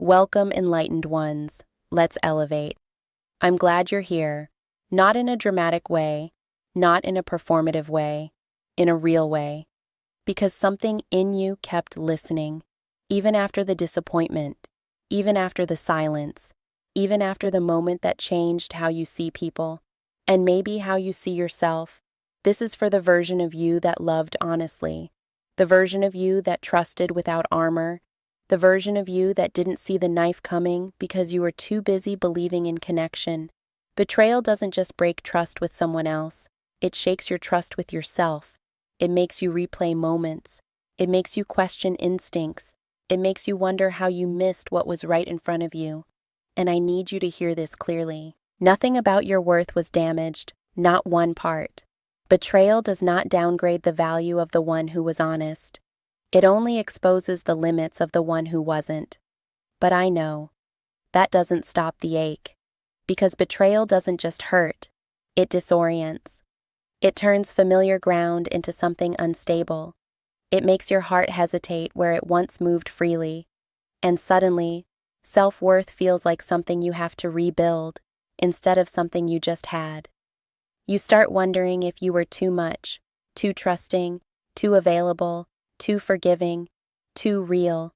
Welcome, enlightened ones. Let's elevate. I'm glad you're here. Not in a dramatic way, not in a performative way, in a real way. Because something in you kept listening, even after the disappointment, even after the silence, even after the moment that changed how you see people, and maybe how you see yourself. This is for the version of you that loved honestly, the version of you that trusted without armor, the version of you that didn't see the knife coming because you were too busy believing in connection. Betrayal doesn't just break trust with someone else, it shakes your trust with yourself. It makes you replay moments. It makes you question instincts. It makes you wonder how you missed what was right in front of you. And I need you to hear this clearly. Nothing about your worth was damaged, not one part. Betrayal does not downgrade the value of the one who was honest. It only exposes the limits of the one who wasn't. But I know that doesn't stop the ache. Because betrayal doesn't just hurt, it disorients. It turns familiar ground into something unstable. It makes your heart hesitate where it once moved freely. And suddenly, self-worth feels like something you have to rebuild instead of something you just had. You start wondering if you were too much, too trusting, too available, too forgiving, too real.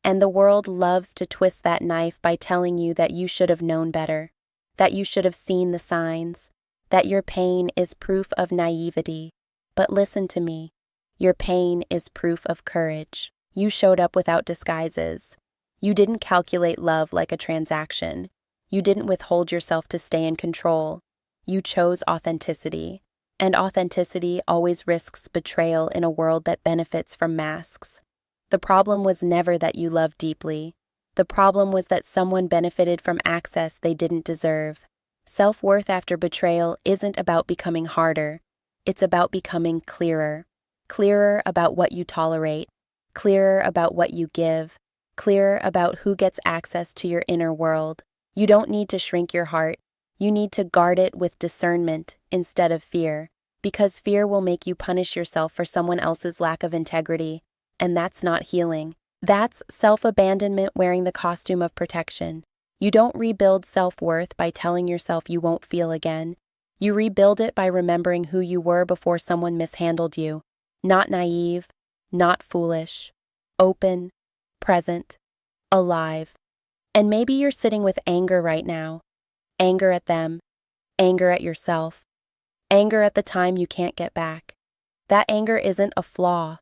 And the world loves to twist that knife by telling you that you should have known better, that you should have seen the signs, that your pain is proof of naivety. But listen to me. Your pain is proof of courage. You showed up without disguises. You didn't calculate love like a transaction. You didn't withhold yourself to stay in control. You chose authenticity. And authenticity always risks betrayal in a world that benefits from masks. The problem was never that you loved deeply. The problem was that someone benefited from access they didn't deserve. Self-worth after betrayal isn't about becoming harder. It's about becoming clearer. Clearer about what you tolerate. Clearer about what you give. Clearer about who gets access to your inner world. You don't need to shrink your heart. You need to guard it with discernment instead of fear. Because fear will make you punish yourself for someone else's lack of integrity. And that's not healing. That's self-abandonment wearing the costume of protection. You don't rebuild self-worth by telling yourself you won't feel again. You rebuild it by remembering who you were before someone mishandled you. Not naive, not foolish, open, present, alive. And maybe you're sitting with anger right now. Anger at them, anger at yourself, anger at the time you can't get back. That anger isn't a flaw.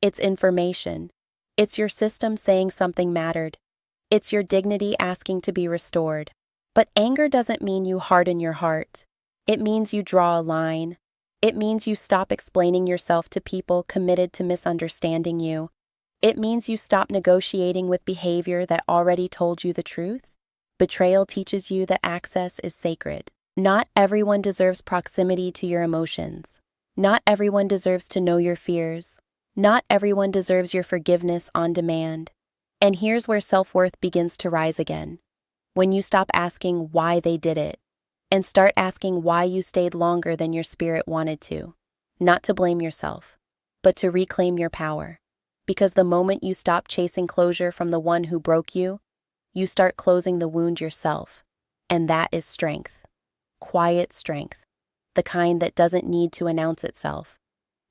It's information. It's your system saying something mattered. It's your dignity asking to be restored. But anger doesn't mean you harden your heart. It means you draw a line. It means you stop explaining yourself to people committed to misunderstanding you. It means you stop negotiating with behavior that already told you the truth. Betrayal teaches you that access is sacred. Not everyone deserves proximity to your emotions. Not everyone deserves to know your fears. Not everyone deserves your forgiveness on demand. And here's where self-worth begins to rise again. When you stop asking why they did it, and start asking why you stayed longer than your spirit wanted to. Not to blame yourself, but to reclaim your power. Because the moment you stop chasing closure from the one who broke you, you start closing the wound yourself. And that is strength. Quiet strength. The kind that doesn't need to announce itself.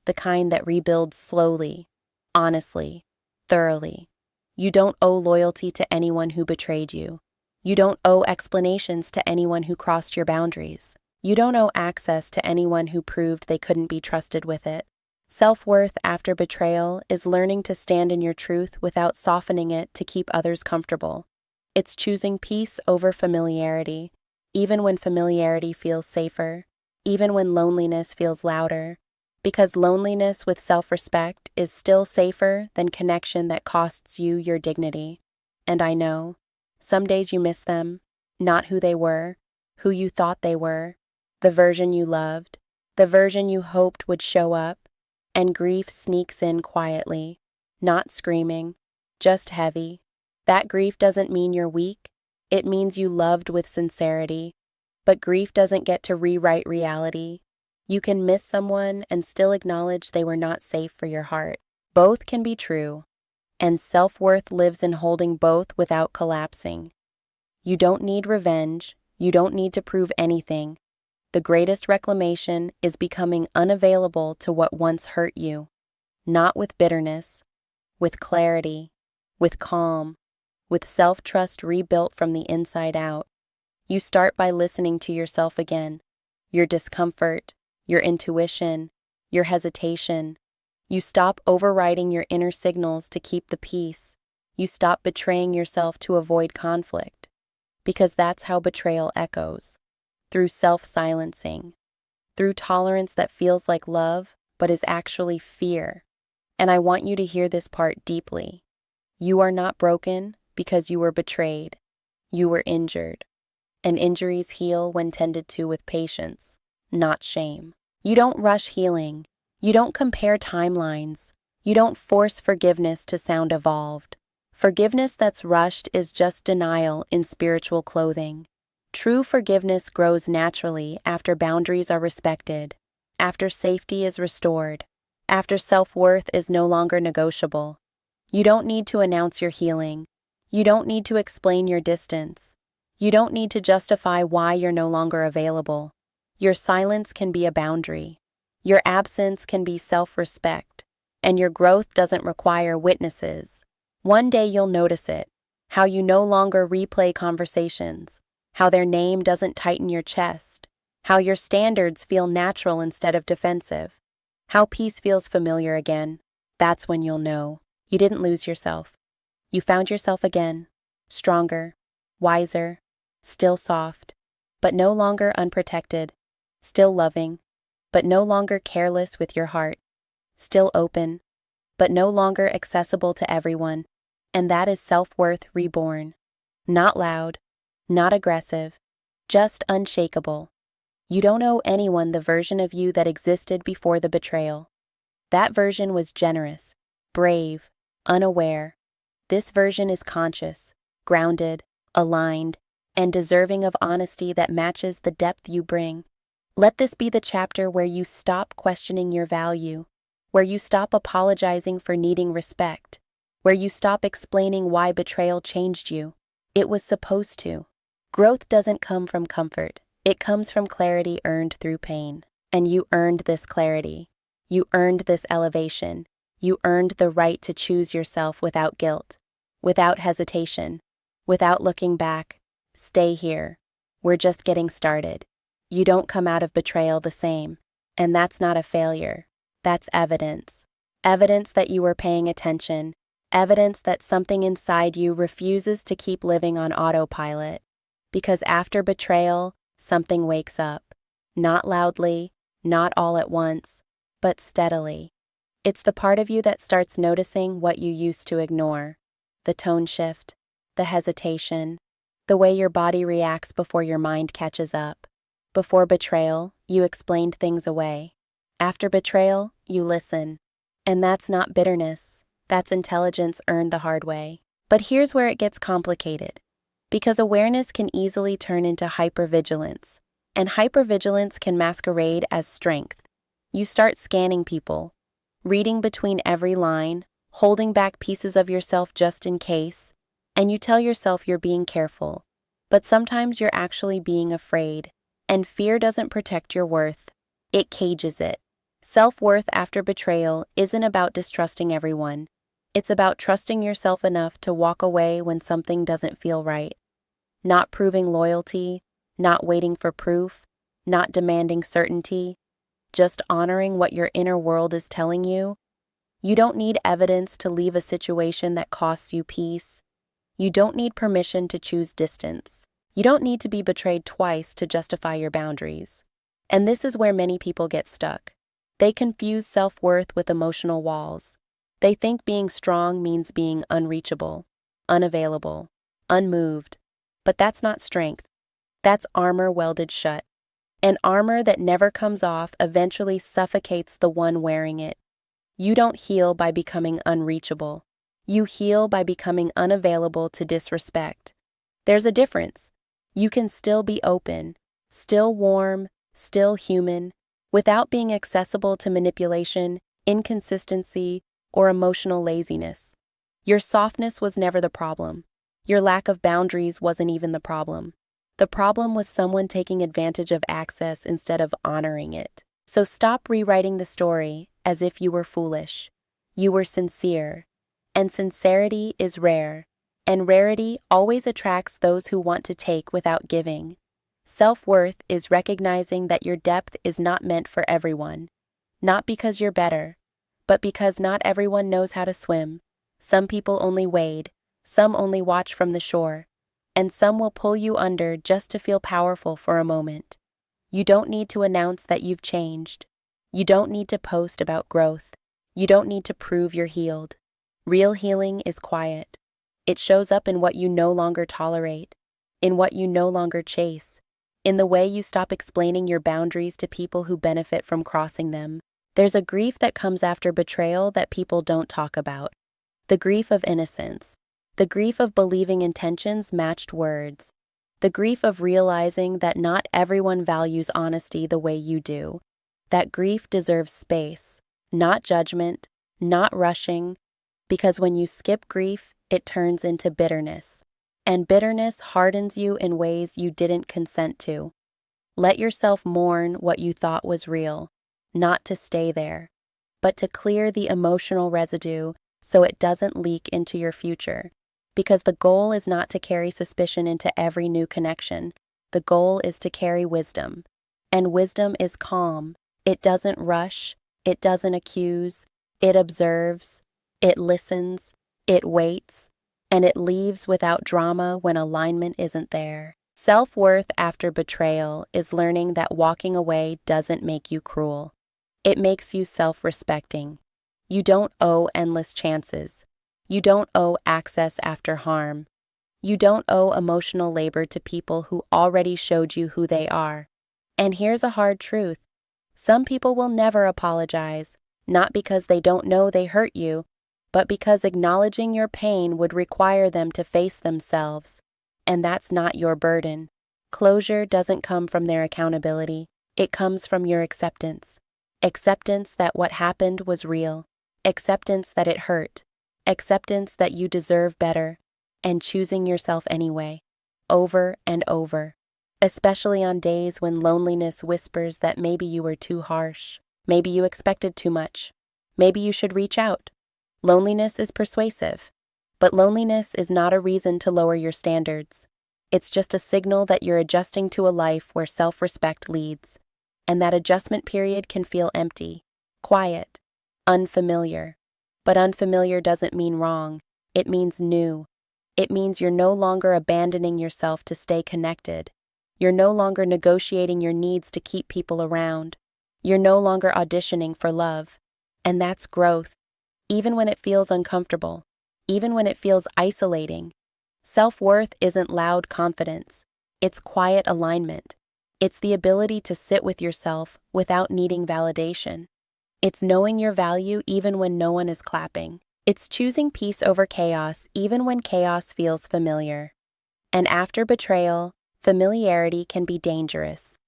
The kind that rebuilds slowly, honestly, thoroughly. You don't owe loyalty to anyone who betrayed you. You don't owe explanations to anyone who crossed your boundaries. You don't owe access to anyone who proved they couldn't be trusted with it. Self-worth after betrayal is learning to stand in your truth without softening it to keep others comfortable. It's choosing peace over familiarity, even when familiarity feels safer, even when loneliness feels louder. Because loneliness with self-respect is still safer than connection that costs you your dignity. And I know, some days you miss them, not who they were, who you thought they were, the version you loved, the version you hoped would show up, and grief sneaks in quietly, not screaming, just heavy. That grief doesn't mean you're weak, it means you loved with sincerity. But grief doesn't get to rewrite reality. You can miss someone and still acknowledge they were not safe for your heart. Both can be true. And self-worth lives in holding both without collapsing. You don't need revenge. You don't need to prove anything. The greatest reclamation is becoming unavailable to what once hurt you. Not with bitterness, with clarity, with calm, with self-trust rebuilt from the inside out. You start by listening to yourself again. Your discomfort, your intuition, your hesitation. You stop overriding your inner signals to keep the peace. You stop betraying yourself to avoid conflict. Because that's how betrayal echoes. Through self-silencing. Through tolerance that feels like love, but is actually fear. And I want you to hear this part deeply. You are not broken because you were betrayed. You were injured. And injuries heal when tended to with patience, not shame. You don't rush healing. You don't compare timelines. You don't force forgiveness to sound evolved. Forgiveness that's rushed is just denial in spiritual clothing. True forgiveness grows naturally after boundaries are respected, after safety is restored, after self-worth is no longer negotiable. You don't need to announce your healing. You don't need to explain your distance. You don't need to justify why you're no longer available. Your silence can be a boundary. Your absence can be self-respect, and your growth doesn't require witnesses. One day you'll notice it, how you no longer replay conversations, how their name doesn't tighten your chest, how your standards feel natural instead of defensive, how peace feels familiar again. That's when you'll know. You didn't lose yourself. You found yourself again, stronger, wiser, still soft, but no longer unprotected, still loving, but no longer careless with your heart, still open, but no longer accessible to everyone. And that is self-worth reborn. Not loud, not aggressive, just unshakable. You don't owe anyone the version of you that existed before the betrayal. That version was generous, brave, unaware. This version is conscious, grounded, aligned, and deserving of honesty that matches the depth you bring. Let this be the chapter where you stop questioning your value, where you stop apologizing for needing respect, where you stop explaining why betrayal changed you. It was supposed to. Growth doesn't come from comfort. It comes from clarity earned through pain. And you earned this clarity. You earned this elevation. You earned the right to choose yourself without guilt, without hesitation, without looking back. Stay here. We're just getting started. You don't come out of betrayal the same. And that's not a failure. That's evidence. Evidence that you were paying attention. Evidence that something inside you refuses to keep living on autopilot. Because after betrayal, something wakes up. Not loudly, not all at once, but steadily. It's the part of you that starts noticing what you used to ignore. The tone shift, the hesitation, the way your body reacts before your mind catches up. Before betrayal, you explained things away. After betrayal, you listen. And that's not bitterness. That's intelligence earned the hard way. But here's where it gets complicated. Because awareness can easily turn into hypervigilance. And hypervigilance can masquerade as strength. You start scanning people, reading between every line, holding back pieces of yourself just in case, and you tell yourself you're being careful. But sometimes you're actually being afraid. And fear doesn't protect your worth. It cages it. Self-worth after betrayal isn't about distrusting everyone. It's about trusting yourself enough to walk away when something doesn't feel right. Not proving loyalty, not waiting for proof, not demanding certainty, just honoring what your inner world is telling you. You don't need evidence to leave a situation that costs you peace. You don't need permission to choose distance. You don't need to be betrayed twice to justify your boundaries. And this is where many people get stuck. They confuse self-worth with emotional walls. They think being strong means being unreachable, unavailable, unmoved. But that's not strength. That's armor welded shut. And armor that never comes off eventually suffocates the one wearing it. You don't heal by becoming unreachable. You heal by becoming unavailable to disrespect. There's a difference. You can still be open, still warm, still human, without being accessible to manipulation, inconsistency, or emotional laziness. Your softness was never the problem. Your lack of boundaries wasn't even the problem. The problem was someone taking advantage of access instead of honoring it. So stop rewriting the story as if you were foolish. You were sincere. And sincerity is rare. And rarity always attracts those who want to take without giving. Self-worth is recognizing that your depth is not meant for everyone. Not because you're better, but because not everyone knows how to swim. Some people only wade, some only watch from the shore, and some will pull you under just to feel powerful for a moment. You don't need to announce that you've changed. You don't need to post about growth. You don't need to prove you're healed. Real healing is quiet. It shows up in what you no longer tolerate, in what you no longer chase, in the way you stop explaining your boundaries to people who benefit from crossing them. There's a grief that comes after betrayal that people don't talk about. The grief of innocence. The grief of believing intentions matched words. The grief of realizing that not everyone values honesty the way you do. That grief deserves space, not judgment, not rushing, because when you skip grief, it turns into bitterness. And bitterness hardens you in ways you didn't consent to. Let yourself mourn what you thought was real, not to stay there, but to clear the emotional residue so it doesn't leak into your future. Because the goal is not to carry suspicion into every new connection. The goal is to carry wisdom. And wisdom is calm. It doesn't rush. It doesn't accuse. It observes. It listens. It waits. And it leaves without drama when alignment isn't there. Self-worth after betrayal is learning that walking away doesn't make you cruel. It makes you self-respecting. You don't owe endless chances. You don't owe access after harm. You don't owe emotional labor to people who already showed you who they are. And here's a hard truth. Some people will never apologize, not because they don't know they hurt you, but because acknowledging your pain would require them to face themselves. And that's not your burden. Closure doesn't come from their accountability. It comes from your acceptance. Acceptance that what happened was real. Acceptance that it hurt. Acceptance that you deserve better, and choosing yourself anyway, over and over, especially on days when loneliness whispers that maybe you were too harsh, maybe you expected too much, maybe you should reach out. Loneliness is persuasive, but loneliness is not a reason to lower your standards. It's just a signal that you're adjusting to a life where self-respect leads, and that adjustment period can feel empty, quiet, unfamiliar. But unfamiliar doesn't mean wrong. It means new. It means you're no longer abandoning yourself to stay connected. You're no longer negotiating your needs to keep people around. You're no longer auditioning for love. And that's growth, even when it feels uncomfortable, even when it feels isolating. Self-worth isn't loud confidence. It's quiet alignment. It's the ability to sit with yourself without needing validation. It's knowing your value even when no one is clapping. It's choosing peace over chaos even when chaos feels familiar. And after betrayal, familiarity can be dangerous.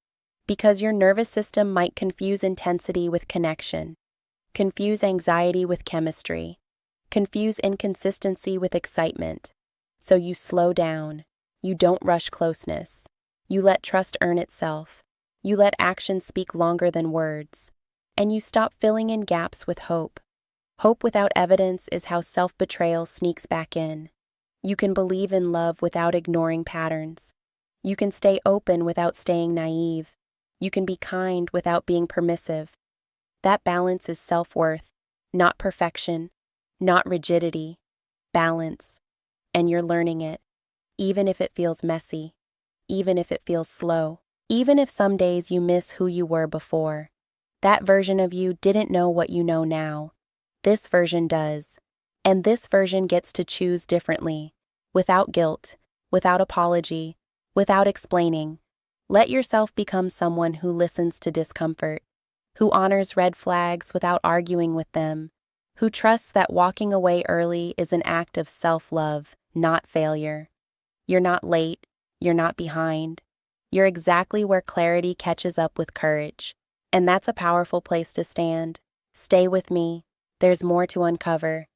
Because your nervous system might confuse intensity with connection, confuse anxiety with chemistry, confuse inconsistency with excitement. So you slow down. You don't rush closeness. You let trust earn itself. You let action speak longer than words. And you stop filling in gaps with hope. Hope without evidence is how self-betrayal sneaks back in. You can believe in love without ignoring patterns. You can stay open without staying naive. You can be kind without being permissive. That balance is self-worth, not perfection, not rigidity, balance. And you're learning it, even if it feels messy, even if it feels slow, even if some days you miss who you were before. That version of you didn't know what you know now. This version does. And this version gets to choose differently, without guilt, without apology, without explaining. Let yourself become someone who listens to discomfort, who honors red flags without arguing with them, who trusts that walking away early is an act of self-love, not failure. You're not late. You're not behind. You're exactly where clarity catches up with courage. And that's a powerful place to stand. Stay with me. There's more to uncover.